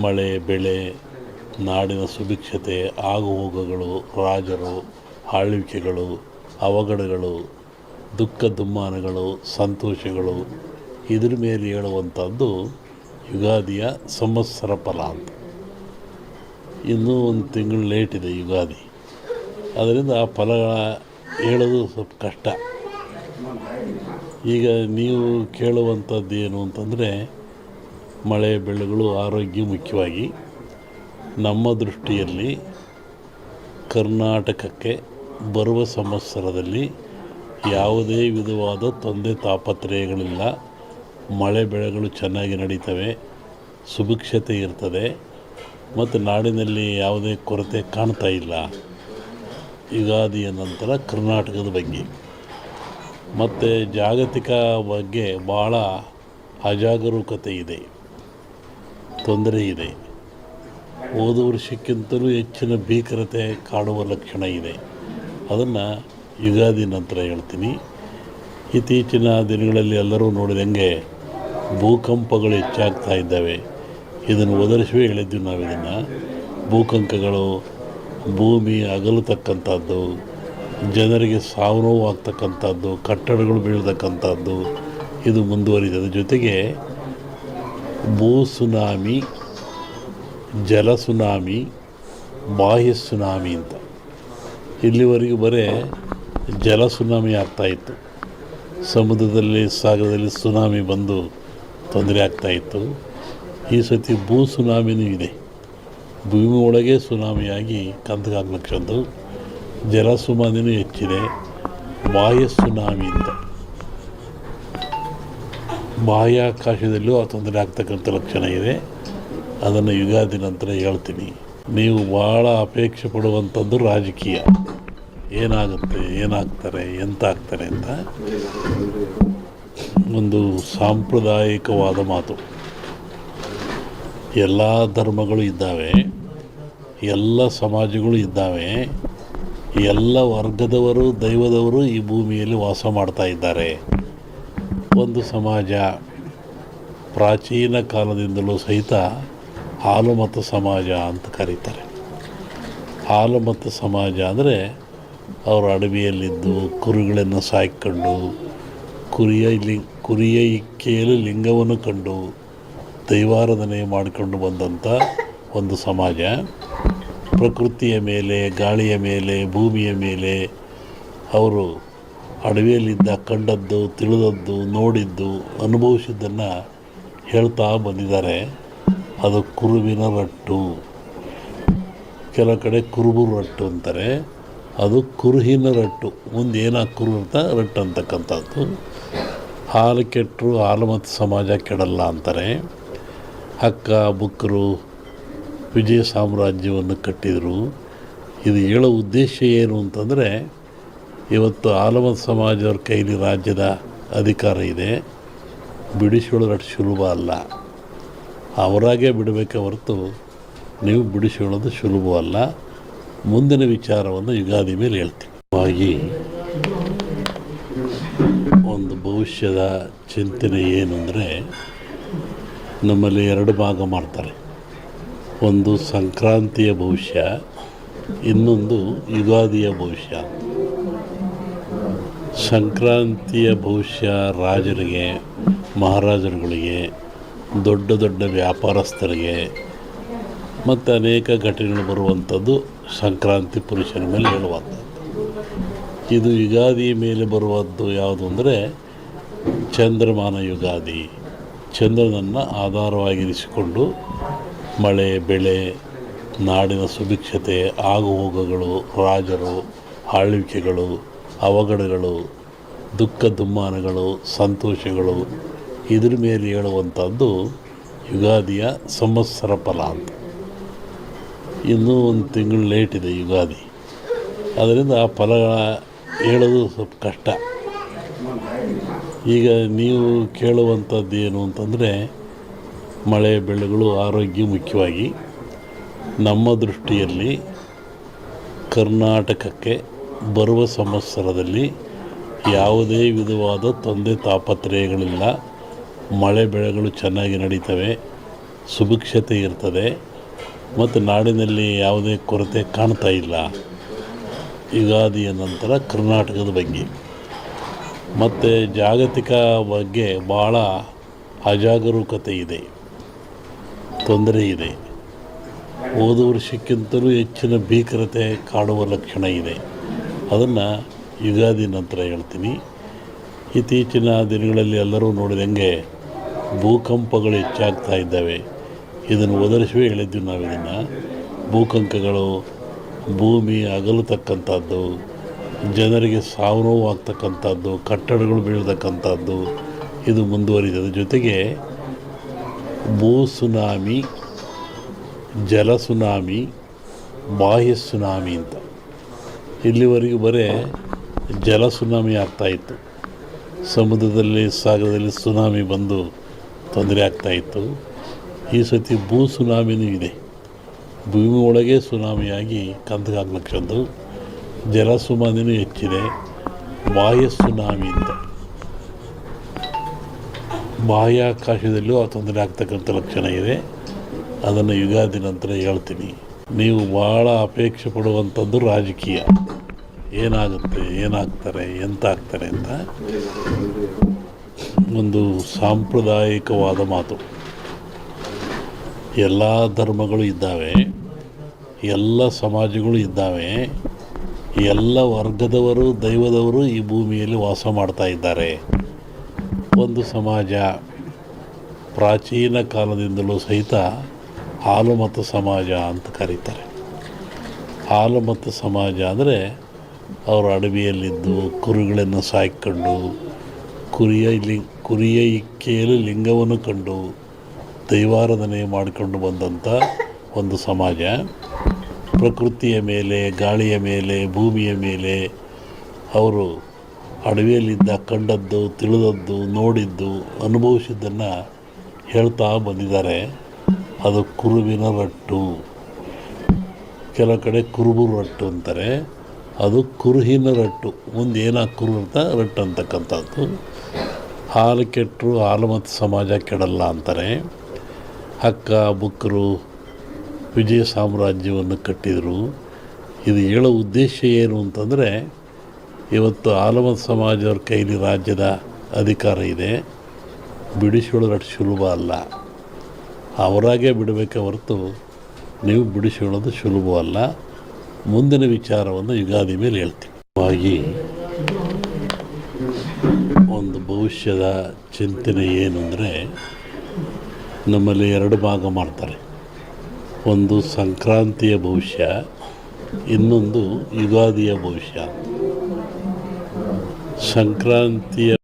ಮಳೆ ಬೆಳೆ ನಾಡಿನ ಸುಭಿಕ್ಷತೆ ಆಗುಹೋಗುಗಳು ರಾಜರು ಆಳ್ವಿಕೆಗಳು ಅವಘಡಗಳು ದುಃಖ ದುಮ್ಮಾನಗಳು ಸಂತೋಷಗಳು ಇದ್ರ ಮೇಲೆ ಹೇಳುವಂಥದ್ದು ಯುಗಾದಿಯ ಸಂವತ್ಸರ ಫಲ ಅಂತ. ಇನ್ನೂ ಒಂದು ತಿಂಗಳು ಲೇಟ್ ಇದೆ ಯುಗಾದಿ, ಅದರಿಂದ ಆ ಫಲಗಳ ಹೇಳೋದು ಸ್ವಲ್ಪ ಕಷ್ಟ. ಈಗ ನೀವು ಕೇಳುವಂಥದ್ದು ಏನು ಅಂತಂದರೆ ಮಳೆ ಬೆಳೆಗಳು ಆರೋಗ್ಯ ಮುಖ್ಯವಾಗಿ ನಮ್ಮ ದೃಷ್ಟಿಯಲ್ಲಿ ಕರ್ನಾಟಕಕ್ಕೆ ಬರುವ ಸಂವತ್ಸರದಲ್ಲಿ ಯಾವುದೇ ವಿಧವಾದ ತೊಂದರೆ ತಾಪತ್ರಯಗಳಿಲ್ಲ. ಮಳೆ ಬೆಳೆಗಳು ಚೆನ್ನಾಗಿ ನಡೀತವೆ, ಸುಭಿಕ್ಷತೆ ಇರ್ತದೆ ಮತ್ತು ನಾಡಿನಲ್ಲಿ ಯಾವುದೇ ಕೊರತೆ ಕಾಣ್ತಾ ಇಲ್ಲ. ಯುಗಾದಿಯ ನಂತರ ಕರ್ನಾಟಕದ ಬಗ್ಗೆ ಮತ್ತು ಜಾಗತಿಕ ಬಗ್ಗೆ ಭಾಳ ಅಜಾಗರೂಕತೆ ಇದೆ, ತೊಂದರೆ ಇದೆ. ಹೋದ ವರ್ಷಕ್ಕಿಂತಲೂ ಹೆಚ್ಚಿನ ಭೀಕರತೆ ಕಾಡುವ ಲಕ್ಷಣ ಇದೆ. ಅದನ್ನು ಯುಗಾದಿ ನಂತರ ಹೇಳ್ತೀನಿ. ಇತ್ತೀಚಿನ ದಿನಗಳಲ್ಲಿ ಎಲ್ಲರೂ ನೋಡಿದಂಗೆ ಭೂಕಂಪಗಳು ಹೆಚ್ಚಾಗ್ತಾ ಇದ್ದಾವೆ. ಇದನ್ನು ಒದರಿಸುವೇ ಹೇಳಿದ್ವಿ ನಾವು. ಇದನ್ನು ಭೂಕಂಪಗಳು, ಭೂಮಿ ಅಗಲತಕ್ಕಂಥದ್ದು, ಜನರಿಗೆ ಸಾವು ನೋವು ಆಗ್ತಕ್ಕಂಥದ್ದು, ಕಟ್ಟಡಗಳು ಬೀಳ್ತಕ್ಕಂಥದ್ದು ಇದು ಮುಂದುವರಿದೆ. ಅದ್ರ ಜೊತೆಗೆ ಭೂ ಸುನಾಮಿ, ಜಲ ಸುನಾಮಿ, ಬಾಹ್ಯ ಸುನಾಮಿ ಅಂತ ಇಲ್ಲಿವರೆಗೂ ಬರೀ ಜಲ ಸುನಾಮಿ ಆಗ್ತಾಯಿತ್ತು. ಸಮುದ್ರದಲ್ಲಿ ಸಾಗರದಲ್ಲಿ ಸುನಾಮಿ ಬಂದು ತೊಂದರೆ ಆಗ್ತಾಯಿತ್ತು. ಈ ಸತಿ ಭೂ ಸುನಾಮಿನೂ ಇದೆ. ಭೂಮಿ ಒಳಗೆ ಸುನಾಮಿಯಾಗಿ ಕಂದಗಾಗ್ಲಕ್ಷದ್ದು. ಜಲ ಸುನಾಮಿನೂ ಹೆಚ್ಚಿದೆ. ಬಾಹ್ಯ ಸುನಾಮಿ ಅಂತ ಬಾಹ್ಯಾಕಾಶದಲ್ಲೂ ಆ ತೊಂದರೆ ಆಗ್ತಕ್ಕಂಥ ಲಕ್ಷಣ ಇದೆ. ಅದನ್ನು ಯುಗಾದಿ ನಂತರ ಹೇಳ್ತೀನಿ. ನೀವು ಭಾಳ ಅಪೇಕ್ಷೆ ಪಡುವಂಥದ್ದು ರಾಜಕೀಯ, ಏನಾಗುತ್ತೆ, ಏನಾಗ್ತಾರೆ, ಎಂತ ಆಗ್ತಾರೆ ಅಂತ. ಒಂದು ಸಾಂಪ್ರದಾಯಿಕವಾದ ಮಾತು. ಎಲ್ಲ ಧರ್ಮಗಳು ಇದ್ದಾವೆ, ಎಲ್ಲ ಸಮಾಜಗಳು ಇದ್ದಾವೆ, ಎಲ್ಲ ವರ್ಗದವರು ದೈವದವರು ಈ ಭೂಮಿಯಲ್ಲಿ ವಾಸ ಮಾಡ್ತಾ ಇದ್ದಾರೆ. ಒಂದು ಸಮಾಜ ಪ್ರಾಚೀನ ಕಾಲದಿಂದಲೂ ಸಹಿತ ಹಾಲುಮತ ಸಮಾಜ ಅಂತ ಕರೀತಾರೆ. ಹಾಲುಮತ ಸಮಾಜ ಅಂದರೆ ಅವರು ಅಡವಿಯಲ್ಲಿದ್ದು ಕುರಿಗಳನ್ನು ಸಾಕಿಕೊಂಡು ಕುರಿಯ ಇಕ್ಕೆಯಲ್ಲಿ ಲಿಂಗವನ್ನು ಕಂಡು ದೈವಾರಾಧನೆ ಮಾಡಿಕೊಂಡು ಬಂದಂಥ ಒಂದು ಸಮಾಜ. ಪ್ರಕೃತಿಯ ಮೇಲೆ, ಗಾಳಿಯ ಮೇಲೆ, ಭೂಮಿಯ ಮೇಲೆ ಅವರು ಅಡವಿಯಲ್ಲಿದ್ದ ಕಂಡದ್ದು, ತಿಳಿದದ್ದು, ನೋಡಿದ್ದು, ಅನುಭವಿಸಿದ್ದನ್ನು ಹೇಳ್ತಾ ಬಂದಿದ್ದಾರೆ. ಅದು ಕುರುವಿನ ರಟ್ಟು, ಕೆಲವು ಕಡೆ ಕುರುಬು ರಟ್ಟು ಅಂತಾರೆ. ಅದು ಕುರುಹಿನ ರಟ್ಟು, ಮುಂದೆ ಏನಾಗಿ ಕುರು ಅಂತ ರಟ್ಟು ಅಂತಕ್ಕಂಥದ್ದು. ಹಾಲು ಕೆಟ್ಟರು ಹಾಲು ಮತ್ತು ಸಮಾಜ ಕೆಡಲ್ಲ ಅಂತಾರೆ. ಹಕ್ಕ ಬುಕ್ಕರು ವಿಜಯ ಸಾಮ್ರಾಜ್ಯವನ್ನು ಕಟ್ಟಿದರು. ಇದು ಹೇಳೋ ಉದ್ದೇಶ ಏನು ಅಂತಂದರೆ, ಇವತ್ತು ಆಲಮತ ಸಮಾಜದವ್ರ ಕೈಲಿ ರಾಜ್ಯದ ಅಧಿಕಾರ ಇದೆ. ಬಿಡಿಸಿಕೊಳ್ಳೋದು ಅಷ್ಟು ಸುಲಭ ಅಲ್ಲ. ಅವರಾಗೇ ಬಿಡಬೇಕೆ ಹೊರತು ನೀವು ಬಿಡಿಸಿಕೊಳ್ಳೋದು ಸುಲಭವಲ್ಲ. ಮುಂದಿನ ವಿಚಾರವನ್ನು ಯುಗಾದಿ ಮೇಲೆ ಹೇಳ್ತೀನಿ. ಹಾಗಾಗಿ ಒಂದು ಭವಿಷ್ಯದ ಚಿಂತನೆ ಏನು ಅಂದರೆ, ನಮ್ಮಲ್ಲಿ ಎರಡು ಭಾಗ ಮಾಡ್ತಾರೆ. ಒಂದು ಸಂಕ್ರಾಂತಿಯ ಭವಿಷ್ಯ, ಇನ್ನೊಂದು ಯುಗಾದಿಯ ಭವಿಷ್ಯ. ಸಂಕ್ರಾಂತಿಯ ಭವಿಷ್ಯ ರಾಜರಿಗೆ, ಮಹಾರಾಜರುಗಳಿಗೆ, ದೊಡ್ಡ ದೊಡ್ಡ ವ್ಯಾಪಾರಸ್ಥರಿಗೆ ಮತ್ತು ಅನೇಕ ಘಟನೆಗಳು ಬರುವಂಥದ್ದು ಸಂಕ್ರಾಂತಿ ಪುರುಷನ ಮೇಲೆ ಹೇಳುವಂಥದ್ದು. ಇದು ಯುಗಾದಿಯ ಮೇಲೆ ಬರುವಂಥದ್ದು ಯಾವುದು ಅಂದರೆ ಚಂದ್ರಮಾನ ಯುಗಾದಿ. ಚಂದ್ರನನ್ನು ಆಧಾರವಾಗಿರಿಸಿಕೊಂಡು ಮಳೆ ಬೆಳೆ ನಾಡಿನ ಸುಭಿಕ್ಷತೆ ಆಗುಹೋಗುಗಳು ರಾಜರು ಆಳ್ವಿಕೆಗಳು ಅವಘಡಗಳು ದುಃಖ ದುಮ್ಮಾನಗಳು ಸಂತೋಷಗಳು ಇದ್ರ ಮೇಲೆ ಹೇಳುವಂಥದ್ದು ಯುಗಾದಿಯ ಸಂವತ್ಸರ ಫಲ ಅಂತ. ಇನ್ನೂ ಒಂದು ತಿಂಗಳು ಲೇಟ್ ಇದೆ ಯುಗಾದಿ, ಅದರಿಂದ ಆ ಫಲಗಳ ಹೇಳೋದು ಸ್ವಲ್ಪ ಕಷ್ಟ. ಈಗ ನೀವು ಕೇಳುವಂಥದ್ದು ಏನು ಅಂತಂದರೆ ಮಳೆ ಬೆಳೆಗಳು ಆರೋಗ್ಯ ಮುಖ್ಯವಾಗಿ ನಮ್ಮ ದೃಷ್ಟಿಯಲ್ಲಿ ಕರ್ನಾಟಕಕ್ಕೆ ಬರುವ ಸಂವತ್ಸರದಲ್ಲಿ ಯಾವುದೇ ವಿಧವಾದ ತೊಂದರೆ ತಾಪತ್ರಯಗಳಿಲ್ಲ. ಮಳೆ ಬೆಳೆಗಳು ಚೆನ್ನಾಗಿ ನಡೀತವೆ, ಸುಭಿಕ್ಷತೆ ಇರ್ತದೆ ಮತ್ತು ನಾಡಿನಲ್ಲಿ ಯಾವುದೇ ಕೊರತೆ ಕಾಣ್ತಾ ಇಲ್ಲ. ಯುಗಾದಿಯ ನಂತರ ಕರ್ನಾಟಕದ ಬಗ್ಗೆ ಮತ್ತು ಜಾಗತಿಕ ಬಗ್ಗೆ ಭಾಳ ಅಜಾಗರೂಕತೆ ಇದೆ, ತೊಂದರೆ ಇದೆ. ಹೋದ ವರ್ಷಕ್ಕಿಂತಲೂ ಹೆಚ್ಚಿನ ಭೀಕರತೆ ಕಾಡುವ ಲಕ್ಷಣ ಇದೆ. ಅದನ್ನು ಯುಗಾದಿ ನಂತರ ಹೇಳ್ತೀನಿ. ಇತ್ತೀಚಿನ ದಿನಗಳಲ್ಲಿ ಎಲ್ಲರೂ ನೋಡಿದಂಗೆ ಭೂಕಂಪಗಳು ಹೆಚ್ಚಾಗ್ತಾ ಇದ್ದಾವೆ. ಇದನ್ನು ಒದರಿಸುವೇ ಹೇಳಿದ್ವಿ ನಾವು. ಇದನ್ನು ಭೂಕಂಪಗಳು, ಭೂಮಿ ಅಗಲತಕ್ಕಂಥದ್ದು, ಜನರಿಗೆ ಸಾವು ನೋವು ಆಗ್ತಕ್ಕಂಥದ್ದು, ಕಟ್ಟಡಗಳು ಬೀಳ್ತಕ್ಕಂಥದ್ದು ಇದು ಮುಂದುವರಿದ ಜೊತೆಗೆ ಭೂ ಸುನಾಮಿ, ಜಲ ಸುನಾಮಿ, ಬಾಹ್ಯ ಸುನಾಮಿ ಅಂತ ಇಲ್ಲಿವರೆಗೂ ಬರೀ ಜಲ ಸುನಾಮಿ ಆಗ್ತಾಯಿತ್ತು. ಸಮುದ್ರದಲ್ಲಿ, ಸಾಗರದಲ್ಲಿ ಸುನಾಮಿ ಬಂದು ತೊಂದರೆ ಆಗ್ತಾಯಿತ್ತು. ಈ ಸತಿ ಭೂ ಸುನಾಮಿನೂ ಇದೆ. ಭೂಮಿ ಒಳಗೆ ಸುನಾಮಿಯಾಗಿ ಕಂದಗಾಗ್ಲಕ್ಷದ್ದು. ಜಲ ಸುನಾಮಿನೂ ಹೆಚ್ಚಿದೆ. ಬಾಹ್ಯ ಸುನಾಮಿ ಅಂತ ಬಾಹ್ಯಾಕಾಶದಲ್ಲೂ ಆ ತೊಂದರೆ ಆಗ್ತಕ್ಕಂಥ ಲಕ್ಷಣ ಇದೆ. ಅದನ್ನು ಯುಗಾದಿ ನಂತರ ಹೇಳ್ತೀನಿ. ನೀವು ಭಾಳ ಅಪೇಕ್ಷೆ ಪಡುವಂಥದ್ದು ರಾಜಕೀಯ. ಏನಾಗುತ್ತೆ, ಏನಾಗ್ತಾರೆ, ಎಂತ ಆಗ್ತಾರೆ ಅಂತ ಒಂದು ಸಾಂಪ್ರದಾಯಿಕವಾದ ಮಾತು. ಎಲ್ಲ ಧರ್ಮಗಳು ಇದ್ದಾವೆ, ಎಲ್ಲ ಸಮಾಜಗಳು ಇದ್ದಾವೆ, ಎಲ್ಲ ವರ್ಗದವರು, ದೈವದವರು ಈ ಭೂಮಿಯಲ್ಲಿ ವಾಸ ಮಾಡ್ತಾ ಇದ್ದಾರೆ. ಒಂದು ಸಮಾಜ ಪ್ರಾಚೀನ ಕಾಲದಿಂದಲೂ ಸಹಿತ ಹಾಲುಮತ ಸಮಾಜ ಅಂತ ಕರೀತಾರೆ. ಹಾಲುಮತ ಸಮಾಜ ಅಂದರೆ ಅವರು ಅಡವಿಯಲ್ಲಿದ್ದು ಕುರಿಗಳನ್ನು ಸಾಕಿಕೊಂಡು ಕುರಿಯ ಇಕ್ಕೆಯಲ್ಲಿ ಲಿಂಗವನ್ನು ಕಂಡು ದೈವಾರಾಧನೆ ಮಾಡಿಕೊಂಡು ಬಂದಂಥ ಒಂದು ಸಮಾಜ. ಪ್ರಕೃತಿಯ ಮೇಲೆ, ಗಾಳಿಯ ಮೇಲೆ, ಭೂಮಿಯ ಮೇಲೆ ಅವರು ಅಡವಿಯಲ್ಲಿದ್ದ ಕಂಡದ್ದು, ತಿಳಿದದ್ದು, ನೋಡಿದ್ದು, ಅನುಭವಿಸಿದ್ದನ್ನು ಹೇಳ್ತಾ ಬಂದಿದ್ದಾರೆ. ಅದು ಕುರುವಿನ ರಟ್ಟು, ಕೆಲ ಕಡೆ ಕುರುಬು ರಟ್ಟು ಅಂತಾರೆ. ಅದು ಕುರುಹಿನ ರಟ್ಟು. ಮುಂದೆ ಏನಾಗಿ ಕುರು ಅಂತ ರಟ್ಟು ಅಂತಕ್ಕಂಥದ್ದು. ಹಾಲು ಕೆಟ್ಟರು ಹಾಲು ಮತ್ತು ಸಮಾಜ ಕೆಡಲ್ಲ ಅಂತಾರೆ. ಹಕ್ಕ ಬುಕ್ಕರು ವಿಜಯ ಸಾಮ್ರಾಜ್ಯವನ್ನು ಕಟ್ಟಿದರು. ಇದು ಹೇಳೋ ಉದ್ದೇಶ ಏನು ಅಂತಂದರೆ, ಇವತ್ತು ಆಲಮತ ಸಮಾಜವ್ರ ಕೈಲಿ ರಾಜ್ಯದ ಅಧಿಕಾರ ಇದೆ. ಬಿಡಿಸಿಕೊಳ್ಳೋದು ಅಷ್ಟು ಸುಲಭ ಅಲ್ಲ. ಅವರಾಗೇ ಬಿಡಬೇಕೆ ಹೊರತು ನೀವು ಬಿಡಿಸಿಕೊಳ್ಳೋದು ಸುಲಭವಲ್ಲ. ಮುಂದಿನ ವಿಚಾರವನ್ನು ಯುಗಾದಿ ಮೇಲೆ ಹೇಳ್ತೀವಿ. ಹಾಗಾಗಿ ಒಂದು ಭವಿಷ್ಯದ ಚಿಂತನೆ ಏನು ಅಂದರೆ, ನಮ್ಮಲ್ಲಿ ಎರಡು ಭಾಗ ಮಾಡ್ತಾರೆ. ಒಂದು ಸಂಕ್ರಾಂತಿಯ ಭವಿಷ್ಯ, ಇನ್ನೊಂದು ಯುಗಾದಿಯ ಭವಿಷ್ಯ. ಸಂಕ್ರಾಂತಿಯ